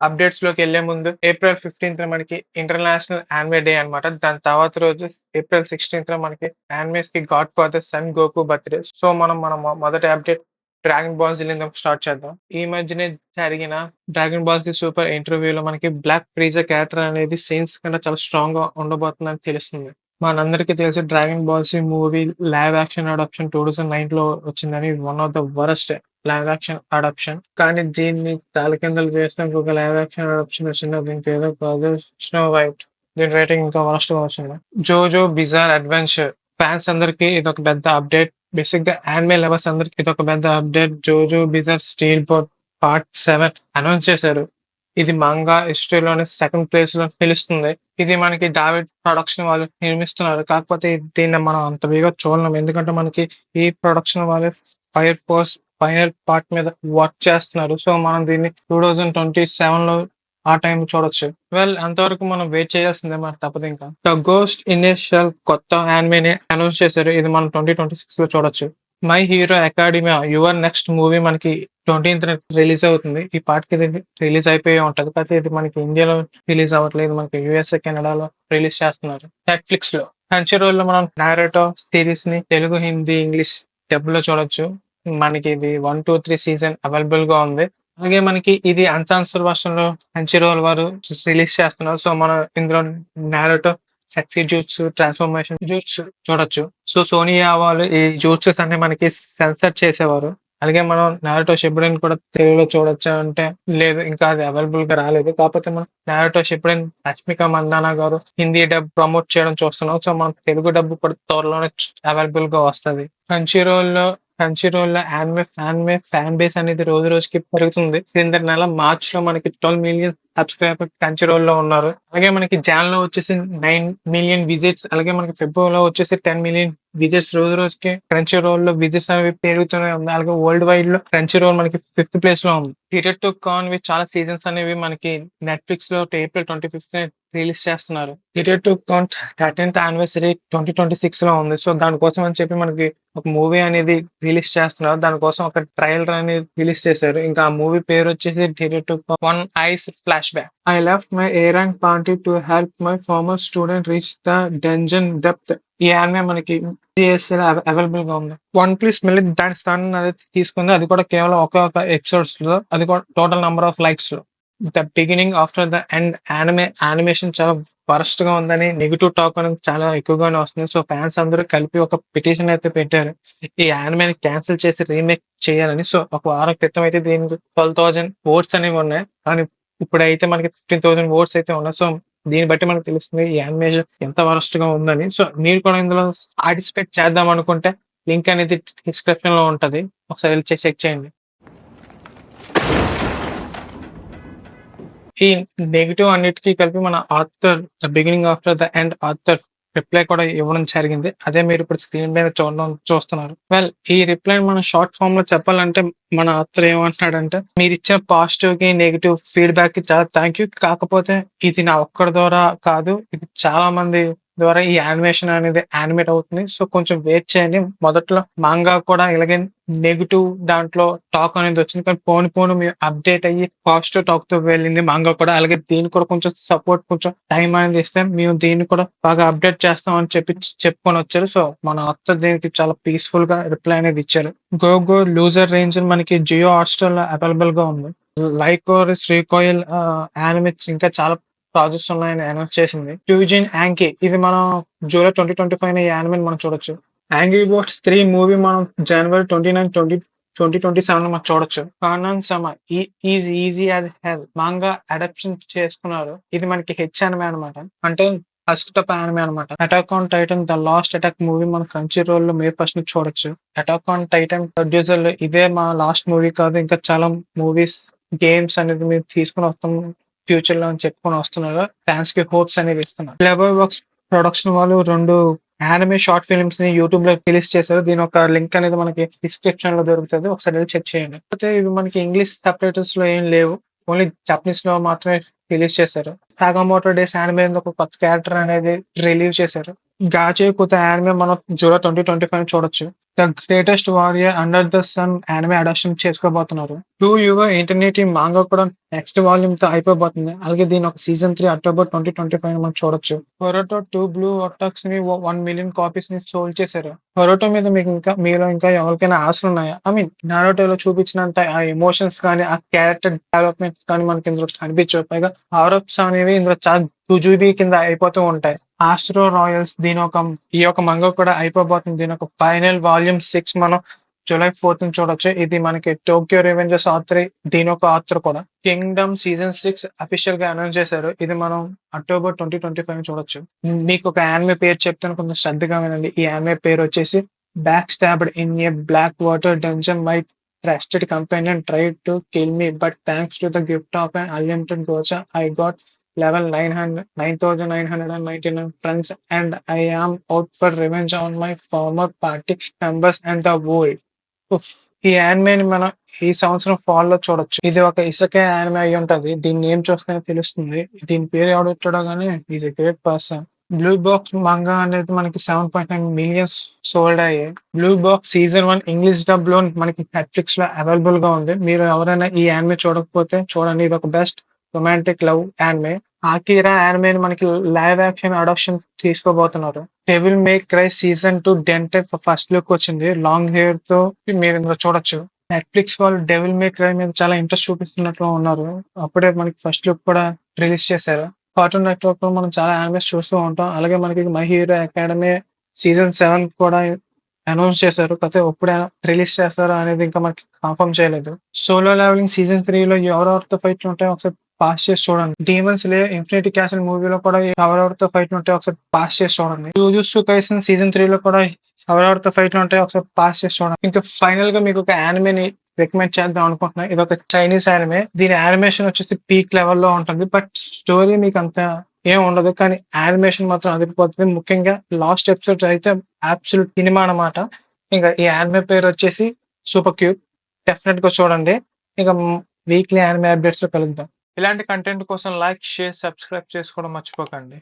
అప్డేట్స్‌లోకెళ్ళే ముందు ఏప్రిల్ 15థ్ మనకి international anime day అనమాట. దాని తర్వాత రోజు ఏప్రిల్ 16థ్ మనకి యానిమేస్‌కి godfather Son Goku birthday. So, మన మొదటి అప్డేట్ 'డ్రాగన్ బాల్ జీ' నుంచి స్టార్ట్ చేద్దాం. ఈ మధ్యనే జరిగిన 'డ్రాగన్ బాల్ జీ సూపర్' ఇంటర్వ్యూలో మనకి బ్లాక్ ఫ్రీజర్ క్యారెక్టర్ అనేది సీన్స్ కన్నా చాలా స్ట్రాంగ్‌గా ఉండబోతుందని తెలుస్తుంది. మనందరికీ తెలుసు 'Dragon Ball Z' movie live action adaptation 2009లో వచ్చిందని. One of the worst live action adaptation. కానీ దీన్ని తలకిందులు చేస్తే ఇంకొక లైవ్ యాక్షన్ అడాప్షన్ వచ్చింది. అది ఇంకేదో కాదు 'స్నో వైట్'. దీని రేటింగ్ ఇంకా వరస్ట్‌గా వచ్చింది. 'జోజో బిజార్ అడ్వెంచర్' ఫ్యాన్స్ అందరికి ఇదొక పెద్ద అప్డేట్. బేసిక్‌గా యానిమే లవర్స్ అందరికి ఇదొక పెద్ద update. 'JoJo bizarre steel boat part 7' announce చేశారు. ఇది మంగా హిస్టరీలోనే సెకండ్ ప్లేస్‌లో నిలుస్తుంది. ఇది మనకి డావిడ్ ప్రొడక్షన్ వాళ్ళు నిర్మిస్తున్నారు. కాకపోతే దీన్ని మనం అంత వేగంగా చూడలేం. ఎందుకంటే మనకి ఈ ప్రొడక్షన్ వాళ్ళే ఫైర్ పార్ట్ మీద వర్క్ చేస్తున్నారు. సో, మనం దీన్ని 2027లో ఆ టైం చూడొచ్చు. అంతవరకు మనం వెయిట్ చేయాల్సిందే మనకు తప్పదింకా. 'The ghost in a shell' కొత్త యానిమేని అనౌన్స్ చేశారు. ఇది మనం 2026లో చూడొచ్చు. 'My hero academia' your next movie మనకి 20థ్ రిలీజ్ అవుతుంది. ఈ పాటికి ఇది రిలీజ్ అయిపోయి ఉంటది. కాకపోతే ఇది మనకి ఇండియాలో రిలీజ్ అవ్వట్లేదు. మనకి యూఎస్ఏ, కెనడాలో రిలీజ్ చేస్తున్నారు. నెట్‌ఫ్లిక్స్‌లో 'క్రంచీరోల్‌లో' మనం 'నారుటో' సిరీస్‌ని తెలుగు, హిందీ, ఇంగ్లీష్ డబ్‌లో చూడొచ్చు. మనకి ఇది 1, 2, 3 సీజన్ అవైలబుల్‌గా ఉంది. అలాగే మనకి ఇది అన్‌సెన్సార్డ్ వర్షన్‌లో 'క్రంచీరోల్' వారు రిలీజ్ చేస్తున్నారు. సో, మనం ఇందులో 'నారుటో' సెక్సీ జూట్సు, ట్రాన్స్‌ఫర్మేషన్ జూట్సు చూడొచ్చు. సో, సోనియా వాళ్ళు ఈ జూట్సస్ అన్ని మనకి సెన్సార్ చేసేవారు. అలాగే మనం 'నారుటో షిప్పుడెన్' కూడా తెలుగులో చూడొచ్చా అంటే లేదు. ఇంకా అది అవైలబుల్‌గా రాలేదు. కాకపోతే మనం 'నారుటో షిప్పుడెన్' రష్మిక మందాన గారు హిందీ డబ్ ప్రమోట్ చేయడం చూస్తున్నాం. సో, మనకు తెలుగు డబ్ కూడా త్వరలోనే అవైలబుల్‌గా వస్తది. 'క్రంచీరోల్‌లో' యానిమే ఫ్యాన్ బేస్ అనేది రోజు రోజుకి పెరుగుతుంది. క్రిందటి నెల మార్చ్‌లో మనకి 12 మిలియన్ సబ్‌స్క్రైబర్ 'క్రంచీరోల్‌లో' ఉన్నారు. అలాగే మనకి జాన్‌లో వచ్చేసి 9 మిలియన్ విజిట్స్, అలాగే మనకి ఫిబ్రవరిలో వచ్చేసి 10 మిలియన్ విజిట్స్. రోజు రోజుకి 'క్రంచీరోల్‌లో' విజిట్స్ అనేవి పెరుగుతూనే ఉంది. అలాగే వరల్డ్ వైడ్‌లో 'క్రంచీరోల్' మనకి 5థ్ ప్లేస్‌లో ఉంది. 'హిడెటూ కాన్‌వి' చాలా సీజన్స్ అనేవి మనకి నెట్‌ఫ్లిక్స్‌లో ఏప్రిల్ 25థ్ రిలీజ్ చేస్తున్నారు. 'హిడెటూ కాన్' 13థ్ యానివర్సరీ 2026లో ఉంది. సో, దానికోసం అని చెప్పి మనకి ఒక మూవీ అనేది రిలీజ్ చేస్తున్నారు. దానికోసం ఒక ట్రైలర్ అనేది రిలీజ్ చేశారు. ఇంకా ఆ మూవీ పేరొచ్చేసి 'హిడెటూ కాన్ one eyes flash back'. I left my A rank party to help my former student reach the dungeon depth. ఈ యానిమే మనకి యూఎస్ఏలో అవైలబుల్‌గా ఉంది. 'వన్ పీస్' మళ్ళీ దాని స్థానాన్ని అనేది తీసుకుంది. అది కూడా కేవలం ఒకే ఒక ఎపిసోడ్స్‌లో. అది కూడా టోటల్ నంబర్ ఆఫ్ లైక్స్‌లో. 'The beginning after the end' animation చాలా వరస్ట్‌గా ఉందని నెగెటివ్ టాక్ అనేది చాలా ఎక్కువగానే వస్తుంది. సో, ఫ్యాన్స్ అందరూ కలిపి ఒక పిటిషన్ అయితే పెట్టారు. ఈ యానిమేని క్యాన్సిల్ చేసి రీమేక్ చేయాలని. సో, ఒక వారం క్రితం అయితే దీనికి 12,000 ఓట్స్ అనేవి ఉన్నాయి. కానీ ఇప్పుడైతే మనకి 15,000 ఓట్స్ అయితే ఉన్నాయి. సో, దీన్ని బట్టి మనకు తెలుస్తుంది ఈ యానిమేషన్ ఎంత వరస్ట్‌గా ఉందని. సో, మీరు కూడా ఇందులో పార్టిసిపేట్ చేద్దాం అనుకుంటే లింక్ అనేది డిస్క్రిప్షన్‌లో ఉంటది. ఒకసారి వెళ్లి చెక్ చేయండి. ఈ నెగెటివ్ అన్నిటికి కలిపి మన author 'the beginning after the end' author reply కూడా ఇవ్వడం జరిగింది. అదే మీరు ఇప్పుడు స్క్రీన్ మీద చూస్తున్నారు. ఈ రిప్లైని మనం షార్ట్ ఫార్మ్‌లో చెప్పాలంటే మన ఆథర్ ఏమంటున్నాడంటే, మీరిచ్చిన పాజిటివ్‌కి, నెగెటివ్ ఫీడ్‌బ్యాక్‌కి చాలా థాంక్ యూ. కాకపోతే ఇది నా ఒక్కడి ద్వారా కాదు. ఇది చాలా మంది ద్వారా ఈ యానిమేషన్ అనేది యానిమేట్ అవుతుంది. సో, కొంచెం వెయిట్ చేయండి. మొదట్లో మాంగా కూడా ఇలాగే నెగెటివ్ దాంట్లో టాక్ అనేది వచ్చింది. కానీ పోను పోను మేము అప్డేట్ అయ్యి పాజిటివ్ టాక్‌తో వెళ్ళింది మాంగా కూడా. అలాగే దీనికి కూడా కొంచెం సపోర్ట్, కొంచెం టైం అనేది ఇస్తే మేము దీన్ని కూడా బాగా అప్డేట్ చేస్తాం అని చెప్పి చెప్పుకొనొచ్చారు. సో, మన ఆథర్ దీనికి చాలా పీస్‌ఫుల్‌గా రిప్లై అనేది ఇచ్చారు. 'గో లూజర్ రేంజ్' మనకి జియో హాట్‌స్టార్‌లో అవైలబుల్‌గా ఉంది. 'లైకోర్ శ్రీకోయిల్' యానిమేట్స్ ఇంకా చాలా ప్రాజెక్ట్స్ ఉన్నాయని అనౌన్స్ చేసింది. 'ట్యూజిన్ యాంకి' ఇది మనం జూలై 2025 ఈ యానిమేని మనం చూడొచ్చు. 'యాంగ్రీ బర్డ్స్ 3' మూవీ మనం జనవరి 29, 2027లో మనం చూడొచ్చు. 'కానన్ సమ' ఈజీ యాజ్ హెల్ మాంగా అడాప్షన్ చేసుకున్నారు. ఇది మనకి యానిమే అనమాట. అంటే ఫస్ట్ టప్ యానిమే అనమాట. 'Attack on Titan the last attack' movie మనం క్రంచీరోల్‌లో మే 1 చూడొచ్చు. 'అటాక్ ఆన్ టైటన్' ప్రొడ్యూసర్‌లు ఇదే మా లాస్ట్ మూవీ కాదు. ఇంకా చాలా మూవీస్, గేమ్స్ అనేది మేము తీసుకొని వస్తాం ఫ్యూచర్‌లో అని చెప్పుకొని వస్తున్నారు. ఫ్యాన్స్‌కి హోప్స్ అనేవి ఇస్తున్నారు. 'క్లెవర్ వర్క్స్' ప్రొడక్షన్ వాళ్ళు 2 యానిమే షార్ట్ ఫిల్మ్స్‌ని యూట్యూబ్‌లో రిలీజ్ చేశారు. దీని ఒక లింక్ అనేది మనకి డిస్క్రిప్షన్‌లో దొరుకుతది. ఒకసారి వెళ్లి చెక్ చేయండి. కాకపోతే ఇవి మనకి ఇంగ్లీష్ సబ్‌టైటిల్స్‌లో ఏం లేవు. ఓన్లీ జపనీస్‌లో మాత్రమే రిలీజ్ చేశారు. 'సాగామోటో డేస్' యానిమే ఒక కొత్త క్యారెక్టర్ అనేది రిలీవ్ చేశారు. గాచేయకపోతే యానిమే మనం జూలై 2025 చూడొచ్చు. The greatest warrior under the sun anime adaptation చేసుకోబోతున్నారు. 2 యువ ఇంటర్నేటివ్ మాంగా కూడా నెక్స్ట్ వాల్యూమ్ తో అయిపోబోతుంది. అలాగే దీని ఒక సీజన్ 3 అక్టోబర్ 2025 మనం చూడొచ్చు. బొరుటో 2 బ్లూ వర్టాక్స్ ని 1 మిలియన్ కాపీస్ ని సోల్డ్ చేశారు. బొరుటో మీద మీలో ఇంకా ఎవరికైనా ఆశలు ఉన్నాయా? ఐ మీన్ నారుటోలో చూపించినంత ఆ ఎమోషన్స్ కానీ, ఆ క్యారెక్టర్ డెవలప్మెంట్స్ కానీ మనకి ఇందులో కనిపించవు. పైగా పవర్-అప్స్ అనేవి ఇందులో చాలా జుజుబీ కింద అయిపోతూ ఉంటాయి. ఆస్ట్రో రాయల్స్ ఈ యొక్క మంగా కూడా అయిపోబోతుంది. దీని ఒక ఫైనల్ వాల్యూమ్ 6 మనం జూలై 4th చూడొచ్చు. ఇది మనకి టోక్యో రివెంజర్స్ ఆథర్, దీని ఒక ఆథర్ కూడా. కింగ్డమ్ సీజన్ 6 అఫీషియల్ గా అనౌన్స్ చేశారు. ఇది మనం అక్టోబర్ 2025 చూడొచ్చు. మీకు ఒక యానిమే పేరు చెప్తాను, కొంచెం శ్రద్ధగా వినండి. ఈ యానిమే పేరు వచ్చేసి back stabbed in a black water dungeon my trusted companion tried to kill me, but thanks to the gift of an unlimited gocha, I got level 9999 friends, and I am out for revenge on my former party members and the world. ఉఫ్! ఈ యానిమేని మనం ఈ సంవత్సరం ఫాల్‌లో చూడొచ్చు. ఇది ఒక ఇసెకాయ్ anime అయ్యుంటది. దీని name చూస్తేనే తెలుస్తుంది. దీని పేరు ఎవడిచ్చాడో గాని is a great person. Blue box Manga అనేది మనకి 7.9 మిలియన్స్ సోల్డ్ అయ్యాయి. బ్లూ బాక్స్ సీజన్ 1 ఇంగ్లీష్ డబ్‌లో మనకి నెట్‌ఫ్లిక్స్‌లో అవైలబుల్‌గా ఉంది. మీరు ఎవరైనా ఈ యానిమే చూడకపోతే చూడండి. ఇదొక బెస్ట్ రొమాంటిక్ లవ్ యానిమే. ఆకిరా యానిమేని మనకి లైవ్ యాక్షన్ అడాప్షన్ తీసుకోబోతున్నారు. డెవిల్ మే క్రై సీజన్ 2 డెంటె ఫస్ట్ లుక్ వచ్చింది. లాంగ్ హెయిర్ తో మీరు ఇందులో చూడొచ్చు. నెట్‌ఫ్లిక్స్ వాళ్ళు డెవిల్ మే క్రై మీద చాలా ఇంట్రెస్ట్ చూపిస్తున్నట్లు ఉన్నారు. అప్పుడే మనకి ఫస్ట్ లుక్ కూడా రిలీజ్ చేశారు. కార్టూన్ నెట్‌వర్క్ లో మనం చాలా యానిమేస్ చూస్తూ ఉంటాం. అలాగే మనకి మై హీరో అకాడమీ సీజన్ 7 కూడా అనౌన్స్ చేశారు. కాకపోతే ఎప్పుడు రిలీజ్ చేస్తారో అనేది ఇంకా మనకి కన్ఫర్మ్ చేయలేదు. సోలో లెవెలింగ్ సీజన్ 3 లో ఎవరెవరితో ఫైట్లు ఉంటాయో ఒకసారి పాస్ చేసి చూడండి. డీమన్స్ లేయర్ ఇన్ఫినిటీ క్యాసల్ మూవీలో కూడా ఎవరెవరితో ఫైట్లు ఉంటాయో ఒకసారి పాస్ చేసి చూడండి. జూజుట్సు కైసెన్ సీజన్ 3 లో కూడా ఎవరెవరితో ఫైట్లు ఉంటాయో ఒకసారి పాస్ చేసి చూడండి. ఇంకా ఫైనల్ గా మీకు ఒక యానిమేని రికమెండ్ చేద్దాం అనుకుంటున్నాను. ఇది ఒక చైనీస్ యానిమే. దీని యానిమేషన్ వచ్చేసి పీక్ లెవెల్లో ఉంటుంది. బట్ స్టోరీ మీకు అంత ఏం ఉండదు. కానీ యానిమేషన్ మాత్రం అదిరిపోతుంది. ముఖ్యంగా లాస్ట్ ఎపిసోడ్ అయితే అబ్సల్యూట్ సినిమా అన్నమాట. ఇంకా ఈ యానిమే పేరు వచ్చేసి సూపర్ క్యూట్. డెఫినెట్ గా చూడండి. ఇక వీక్లీ యానిమే అప్డేట్స్ లో కలుద్దాం. ఇలాంటి కంటెంట్ కోసం లైక్, షేర్, సబ్స్క్రైబ్ చేసుకోవడం మర్చిపోకండి.